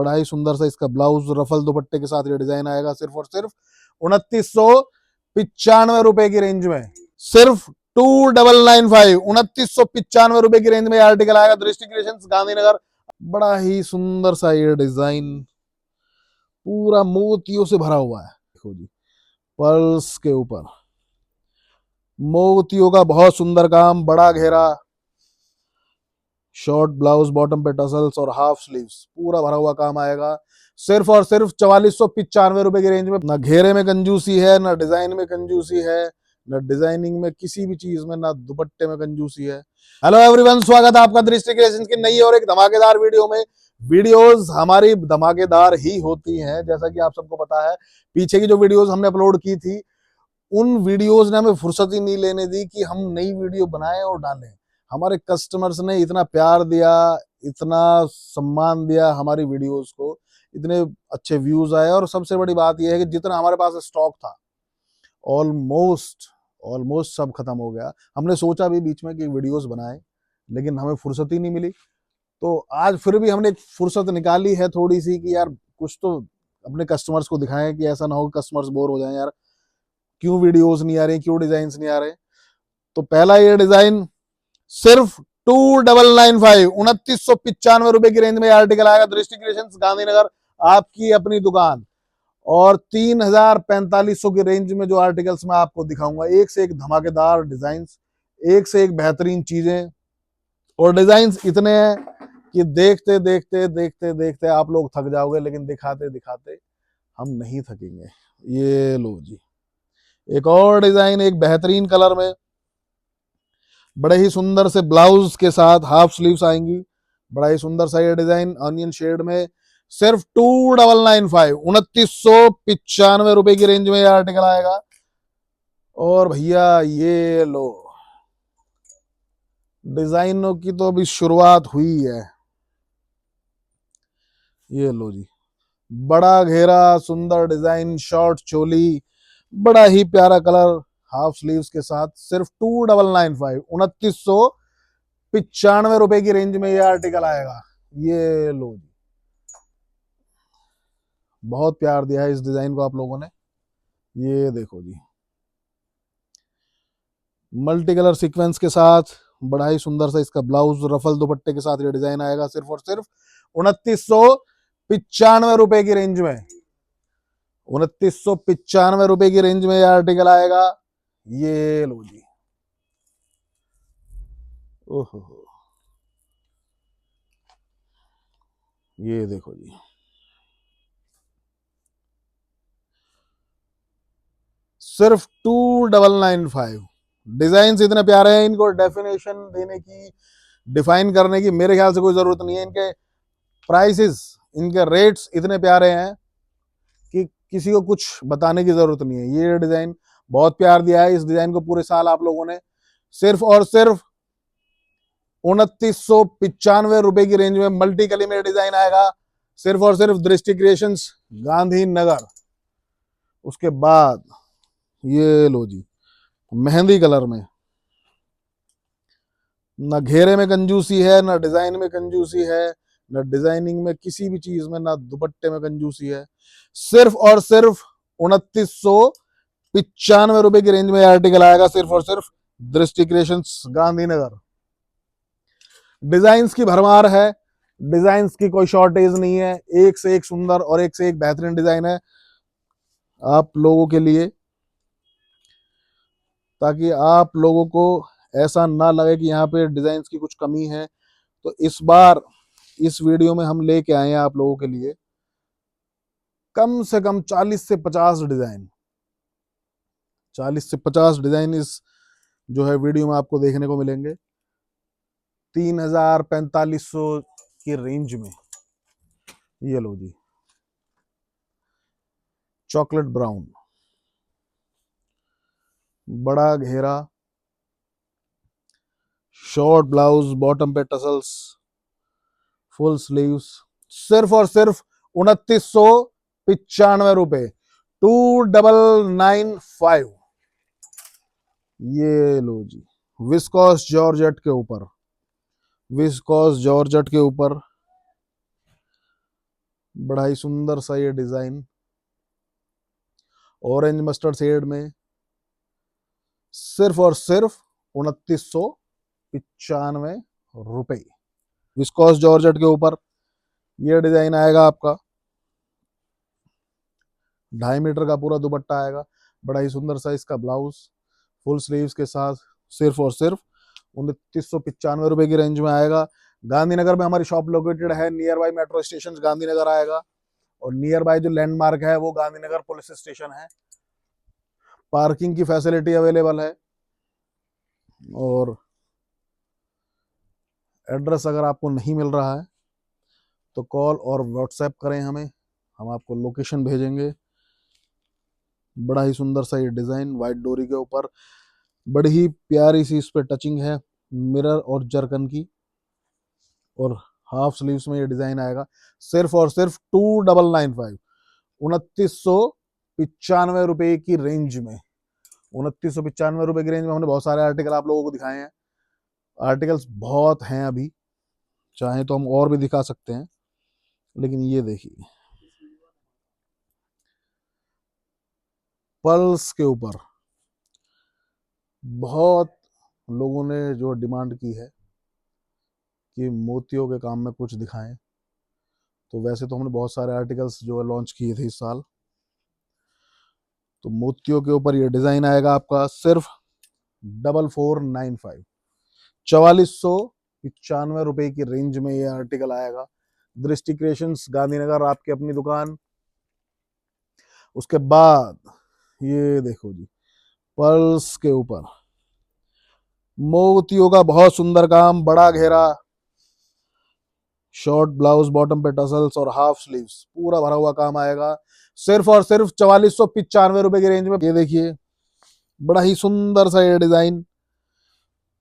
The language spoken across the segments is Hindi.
बड़ा ही सुंदर सा इसका ब्लाउज रफल दुपट्टे के साथ ये डिजाइन आएगा सिर्फ और सिर्फ 2995 की रेंज में। सिर्फ 2995 2995 की रेंज में आर्टिकल आएगा। दृष्टि क्रिएशंस गांधीनगर। बड़ा ही सुंदर सा ये डिजाइन पूरा मोतियों से भरा हुआ है। देखो जी, पर्ल्स के ऊपर मोतियों का बहुत सुंदर काम, बड़ा घेरा, शॉर्ट ब्लाउज, बॉटम पे टसल्स और हाफ स्लीव्स, पूरा भरा हुआ काम आएगा। सिर्फ और सिर्फ 4495 की रेंज में। ना घेरे में कंजूसी है, ना डिजाइन में कंजूसी है, ना डिजाइनिंग में, किसी भी चीज में, ना दुपट्टे में कंजूसी है। हेलो एवरीवन, स्वागत है आपका दृष्टि क्रिएशंस की नई और एक धमाकेदार वीडियो में। वीडियोस हमारी धमाकेदार ही होती हैं, जैसा कि आप सबको पता है। पीछे की जो वीडियोस हमने अपलोड की थी, उन वीडियोस ने हमें फुर्सत ही नहीं लेने दी कि हम नई वीडियो बनाएं और डालें। हमारे कस्टमर्स ने इतना प्यार दिया, इतना सम्मान दिया हमारी वीडियोस को, इतने अच्छे व्यूज आए। और सबसे बड़ी बात यह है कि जितना हमारे पास स्टॉक था ऑलमोस्ट ऑलमोस्ट सब खत्म हो गया। हमने सोचा भी बीच में कि वीडियोस बनाएं, लेकिन हमें फुर्सत ही नहीं मिली। तो आज फिर भी हमने फुर्सत निकाली है थोड़ी सी कि यार कुछ तो अपने कस्टमर्स को दिखाएं, कि ऐसा ना हो कस्टमर्स बोर हो जाएं, यार क्यों वीडियोस नहीं आ रहे, क्यों डिजाइन नहीं आ रहे। तो पहला ये डिजाइन सिर्फ 2995 2995 की रेंज में आर्टिकल आएगा। दृष्टि क्रिएशंस गांधीनगर, आपकी अपनी दुकान। और 3045 की रेंज में जो आर्टिकल्स मैं आपको दिखाऊंगा, एक से एक धमाकेदार डिजाइन, एक से एक बेहतरीन चीजें। और डिजाइन इतने हैं कि देखते देखते देखते देखते आप लोग थक जाओगे, लेकिन दिखाते दिखाते हम नहीं थकेंगे। ये लो जी, एक और डिजाइन, एक बेहतरीन कलर में, बड़े ही सुंदर से ब्लाउज के साथ हाफ स्लीव्स आएंगी। बड़ा ही सुंदर सा ये डिजाइन ऑनियन शेड में। सिर्फ 2995 2995 की रेंज में ये आर्टिकल आएगा। और भैया ये लो, डिजाइनों की तो अभी शुरुआत हुई है। ये लो जी, बड़ा घेरा, सुंदर डिजाइन, शॉर्ट चोली, बड़ा ही प्यारा कलर, हाफ स्लीव्स के साथ। सिर्फ 2995 2995 की रेंज में ये आर्टिकल आएगा। ये लो जी, बहुत प्यार दिया है इस डिजाइन को आप लोगों ने। ये देखो जी, मल्टी कलर सीक्वेंस के साथ, बड़ा ही सुंदर सा इसका ब्लाउज रफल दुपट्टे के साथ ये डिजाइन आएगा। सिर्फ और सिर्फ 2995 की रेंज में। 2995 की रेंज में ये आर्टिकल आएगा। ये लो जी, ओहो, ये देखो जी, सिर्फ 2995। डिजाइन इतने प्यारे हैं, इनको डेफिनेशन देने की, डिफाइन करने की मेरे ख्याल से कोई जरूरत नहीं है। इनके प्राइसेस, इनके रेट्स इतने प्यारे हैं कि किसी को कुछ बताने की जरूरत नहीं है। ये डिजाइन बहुत प्यार दिया है, इस डिजाइन को पूरे साल आप लोगों ने। सिर्फ और सिर्फ 2995 की रेंज में मल्टी कली में डिजाइन आएगा। सिर्फ और सिर्फ दृष्टि क्रिएशंस गांधीनगर। उसके बाद ये लो जी, मेहंदी कलर में, ना घेरे में कंजूसी है, ना डिजाइन में कंजूसी है, ना डिजाइनिंग में, किसी भी चीज में, ना दुपट्टे में कंजूसी है। सिर्फ और सिर्फ 2995 की रेंज में आर्टिकल आएगा। सिर्फ और सिर्फ दृष्टि क्रिएशंस गांधीनगर। डिजाइन्स की भरमार है, डिजाइन्स की कोई शॉर्टेज नहीं है। एक से एक सुंदर और एक से एक बेहतरीन डिजाइन है आप लोगों के लिए, ताकि आप लोगों को ऐसा ना लगे कि यहाँ पे डिजाइन्स की कुछ कमी है। तो इस बार इस वीडियो में हम लेके आए हैं आप लोगों के लिए कम से कम 40 से 50 डिजाइन। 40 से 50 डिजाइन इस जो है वीडियो में आपको देखने को मिलेंगे 3000-4500 की रेंज में। ये लो जी, चॉकलेट ब्राउन, बड़ा घेरा, शॉर्ट ब्लाउज, बॉटम पे टसल्स, फुल स्लीव्स। सिर्फ और सिर्फ 2995 2995। ये लो जी, विस्कोस जॉर्जेट के ऊपर, विस्कोस जॉर्जेट के ऊपर बड़ा ही सुंदर सा ये डिजाइन ऑरेंज मस्टर्ड शेड में, सिर्फ और सिर्फ 2995 रुपए। विस्कोस जॉर्जेट के ऊपर ये डिजाइन आएगा आपका, 2.5 मीटर का पूरा दुपट्टा आएगा, बड़ा ही सुंदर सा इसका ब्लाउज फुल स्लीव्स के साथ, सिर्फ और सिर्फ 2995 रुपए की रेंज में आएगा। गांधीनगर में हमारी शॉप लोकेटेड है, near by metro station Gandhinagar आएगा, और नियर बाई जो लैंडमार्क है वो गांधीनगर पुलिस स्टेशन है। पार्किंग की फैसिलिटी अवेलेबल है, और एड्रेस अगर आपको नहीं मिल रहा है तो कॉल और व्हाट्सएप करें हमें, हम आपको लोकेशन भेजेंगे। बड़ा ही सुंदर सा ये डिजाइन व्हाइट डोरी के ऊपर, बड़ी ही प्यारी सी इस पे टचिंग है मिरर और जरकन की, और हाफ स्लीव्स में ये डिजाइन आएगा, सिर्फ और सिर्फ 2995, 2995 रुपए की रेंज में। 2995 रुपए की रेंज में हमने बहुत सारे आर्टिकल आप लोगों को दिखाए हैं। आर्टिकल्स बहुत हैं अभी, चाहे तो हम और भी दिखा सकते हैं, लेकिन ये देखिए पर्ल्स के ऊपर बहुत लोगों ने जो डिमांड की है कि मोतियों के काम में कुछ दिखाएं, तो वैसे तो हमने बहुत सारे आर्टिकल्स जो लॉन्च किए थे इस साल। तो मोतियों के ऊपर ये डिजाइन आएगा आपका, सिर्फ 4495, 4495 की रेंज में ये आर्टिकल आएगा। दृष्टि क्रिएशंस गांधीनगर आपकी अपनी दुकान। उसके बाद ये देखो जी, पर्ल्स के ऊपर मोतियों का बहुत सुंदर काम, बड़ा घेरा, शॉर्ट ब्लाउज, बॉटम पे टसल्स और हाफ स्लीव्स, पूरा भरा हुआ काम आएगा, सिर्फ और सिर्फ 4495 रुपए की रेंज में। ये देखिए बड़ा ही सुंदर सा ये डिजाइन,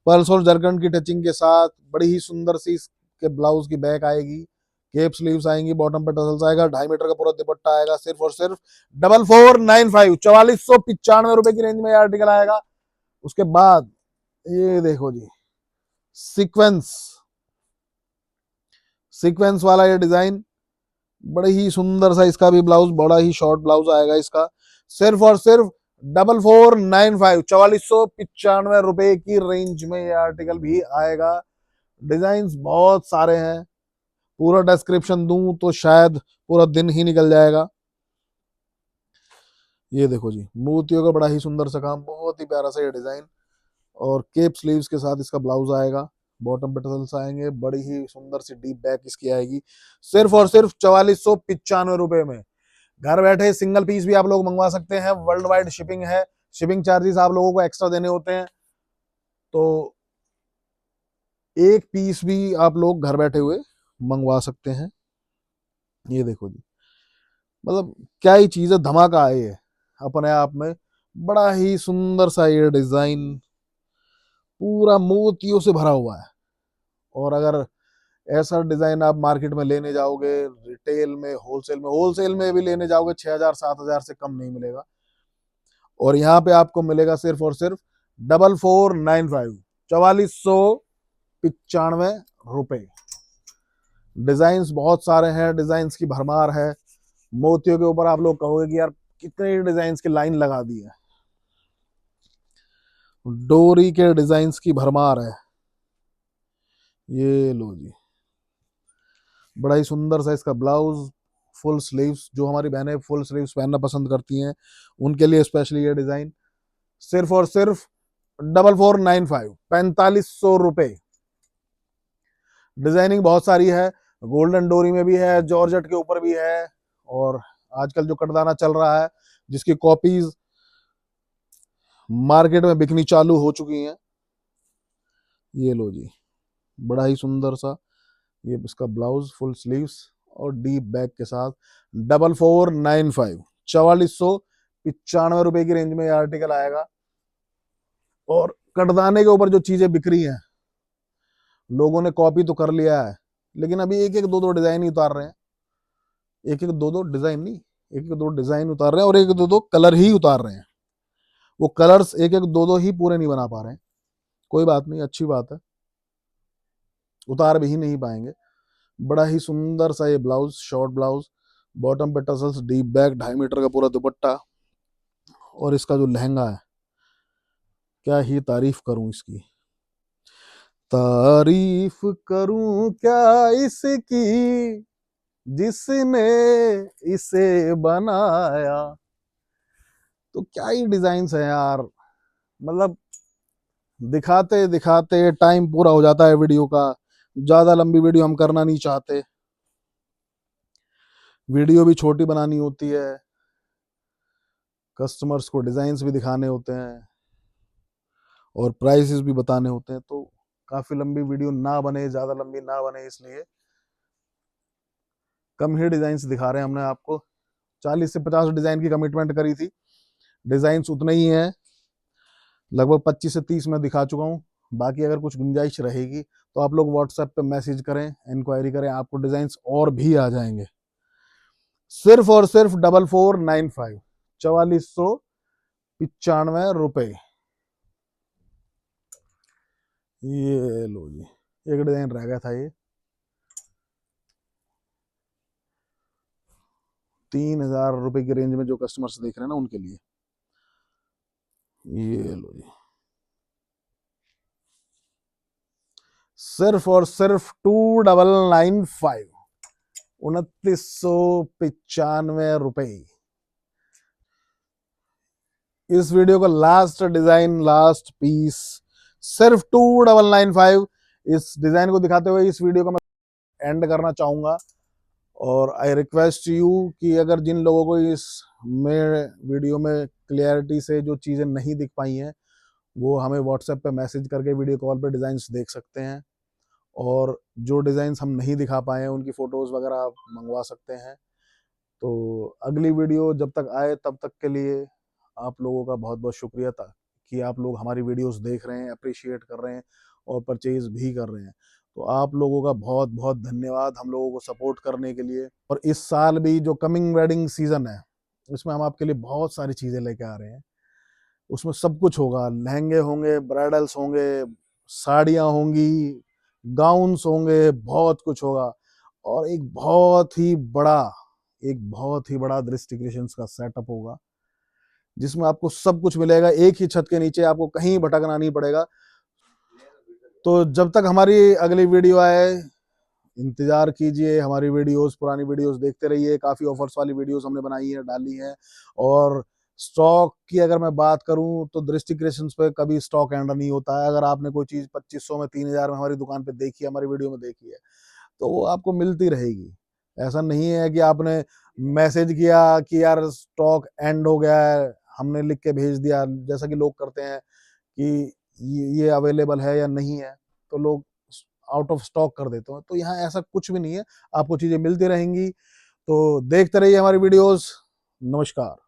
पर्ल्स और जरकन की टचिंग के साथ, बड़ी ही सुंदर सी इसके ब्लाउज की बैक आएगी, केप स्लीव्स आएंगी, बॉटम पे टसल्स आएगा, 2.5 मीटर का पूरा दुपट्टा आएगा, सिर्फ और सिर्फ 4495, 4495 की रेंज में आर्टिकल आएगा। उसके बाद ये देखो जी, सीक्वेंस, सीक्वेंस वाला ये डिजाइन, बड़ी ही सुंदर सा इसका भी ब्लाउज, बड़ा ही शॉर्ट ब्लाउज आएगा इसका, सिर्फ और सिर्फ 4495, 4495 की रेंज में ये आर्टिकल भी आएगा। डिजाइन बहुत सारे हैं, पूरा डिस्क्रिप्शन दूं तो शायद पूरा दिन ही निकल जाएगा। ये देखो जी, मोतियों का बड़ा ही सुंदर सा काम, बहुत ही प्यारा सा ये डिजाइन, और केप स्लीव्स के साथ इसका ब्लाउज आएगा, बॉटम पे टसल्स आएंगे, बड़ी ही सुंदर सी डीप बैक इसकी आएगी, सिर्फ और सिर्फ 4495 में। घर बैठे सिंगल पीस भी आप लोग मंगवा सकते हैं, वर्ल्ड वाइड शिपिंग है, शिपिंग चार्जेस आप लोगों को एक्स्ट्रा देने होते हैं, तो एक पीस भी आप लोग घर बैठे हुए मंगवा सकते हैं। ये देखो जी, मतलब क्या ही चीज है, धमाका है ये अपने आप में, बड़ा ही सुंदर सा ये डिजाइन पूरा मोतियों से भरा हुआ है। और अगर ऐसा डिजाइन आप मार्केट में लेने जाओगे, रिटेल में, होलसेल में भी लेने जाओगे, 6000 7000 से कम नहीं मिलेगा, और यहाँ पे आपको मिलेगा सिर्फ और सिर्फ 4495, 4495 रुपए। डिजाइन बहुत सारे हैं, डिजाइन की भरमार है, मोतियों के ऊपर आप लोग कहोगे कि यार कितने डिजाइन की लाइन लगा दी है, डोरी के डिजाइन की भरमार है। ये लो जी, बड़ा ही सुंदर सा इसका ब्लाउज, फुल स्लीव्स, जो हमारी बहनें फुल स्लीव्स पहनना पसंद करती हैं उनके लिए स्पेशली ये डिजाइन, सिर्फ और सिर्फ 4495, 4500 रुपए। डिजाइनिंग बहुत सारी है, गोल्डन डोरी में भी है, जॉर्जेट के ऊपर भी है, और आजकल जो कटदाना चल रहा है जिसकी कॉपीज मार्केट में बिकनी चालू हो चुकी हैं। ये लो जी, बड़ा ही सुंदर सा ये इसका ब्लाउज, फुल स्लीव्स और डीप बैक के साथ, 4495, 4495 की रेंज में ये आर्टिकल आएगा। और कटदाने के ऊपर जो चीजें बिक रही हैं, लोगों ने कॉपी तो कर लिया है, लेकिन अभी एक एक दो दो डिजाइन ही उतार रहे हैं, एक एक दो दो डिजाइन नहीं, एक एक दो डिजाइन उतार रहे हैं, और एक दो दो कलर ही उतार रहे हैं। वो कलर्स एक एक दो दो ही पूरे नहीं बना पा रहे हैं, कोई बात नहीं, अच्छी बात है, उतार भी ही नहीं पाएंगे। बड़ा ही सुंदर सा ये ब्लाउज, शॉर्ट ब्लाउज, बॉटम पे टसल्स, डीप बैक, 2.5 मीटर का पूरा दुपट्टा, और इसका जो लहंगा है, क्या ही तारीफ करूं इसकी, तारीफ करूं क्या इसकी जिसने इसे बनाया। तो क्या ही डिजाइन है यार, मतलब दिखाते दिखाते टाइम पूरा हो जाता है वीडियो का। ज्यादा लंबी वीडियो हम करना नहीं चाहते, वीडियो भी छोटी बनानी होती है, कस्टमर्स को डिजाइन्स भी दिखाने होते हैं और प्राइसेस भी बताने होते हैं, तो काफी लंबी वीडियो ना बने, ज्यादा लंबी ना बने, इसलिए कम ही डिजाइन्स दिखा रहे हैं हमने आपको। 40 से 50 डिजाइन की कमिटमेंट करी थी, डिजाइन्स उतने ही हैं, लगभग 25 से 30 में दिखा चुका हूँ। बाकी अगर कुछ गुंजाइश रहेगी तो आप लोग व्हाट्सएप पे मैसेज करें, इंक्वायरी करें, आपको डिजाइन्स और भी आ जाएंगे। सिर्फ और सिर्फ 4495, 4495 रुपए। ये लो जी, एक डिजाइन रह गया था ये, 3000 रुपए की रेंज में जो कस्टमर्स देख रहे हैं ना उनके लिए। ये लो जी, सिर्फ और सिर्फ 2995, 2995 रुपए। इस वीडियो का लास्ट डिजाइन, लास्ट पीस, सिर्फ 2995। इस डिजाइन को दिखाते हुए इस वीडियो को मैं एंड करना चाहूंगा। और आई रिक्वेस्ट यू कि अगर जिन लोगों को इस में वीडियो में क्लियरिटी से जो चीज़ें नहीं दिख पाई हैं, वो हमें व्हाट्सएप पे मैसेज करके वीडियो कॉल पे डिज़ाइंस देख सकते हैं। और जो डिज़ाइंस हम नहीं दिखा पाए हैं उनकी फ़ोटोज़ वगैरह आप मंगवा सकते हैं। तो अगली वीडियो जब तक आए तब तक के लिए आप लोगों का बहुत बहुत शुक्रिया था कि आप लोग हमारी वीडियोस देख रहे हैं, अप्रिशिएट कर रहे हैं और परचेज भी कर रहे हैं। तो आप लोगों का बहुत बहुत धन्यवाद हम लोगों को सपोर्ट करने के लिए। और इस साल भी जो कमिंग वेडिंग सीजन है, उसमें हम आपके लिए बहुत सारी चीज़ें लेके आ रहे हैं। उसमें सब कुछ होगा, लहंगे होंगे, ब्राइडल्स होंगे, साड़ियाँ होंगी, गाउन्स होंगे, बहुत कुछ होगा। और एक बहुत ही बड़ा दृष्टि क्रिएशंस का सेटअप होगा, जिसमें आपको सब कुछ मिलेगा एक ही छत के नीचे, आपको कहीं भटकना नहीं पड़ेगा। तो जब तक हमारी अगली वीडियो आए, इंतजार कीजिए हमारी वीडियोस, पुरानी वीडियोस देखते रहिए। काफ़ी ऑफर्स वाली वीडियोस हमने बनाई है, डाली है। और स्टॉक की अगर मैं बात करूं तो दृष्टि क्रिएशंस पे कभी स्टॉक एंड नहीं होता है। अगर आपने कोई चीज़ 2500 में, 3000 में हमारी दुकान पे देखी है, हमारी वीडियो में देखी है, तो वो आपको मिलती रहेगी। ऐसा नहीं है कि आपने मैसेज किया कि यार स्टॉक एंड हो गया है, हमने लिख के भेज दिया, जैसा कि लोग करते हैं कि ये अवेलेबल है या नहीं है, तो लोग आउट ऑफ स्टॉक कर देते हैं। तो यहाँ ऐसा कुछ भी नहीं है, आपको चीज़ें मिलती रहेंगी। तो देखते रहिए हमारी वीडियोस। नमस्कार।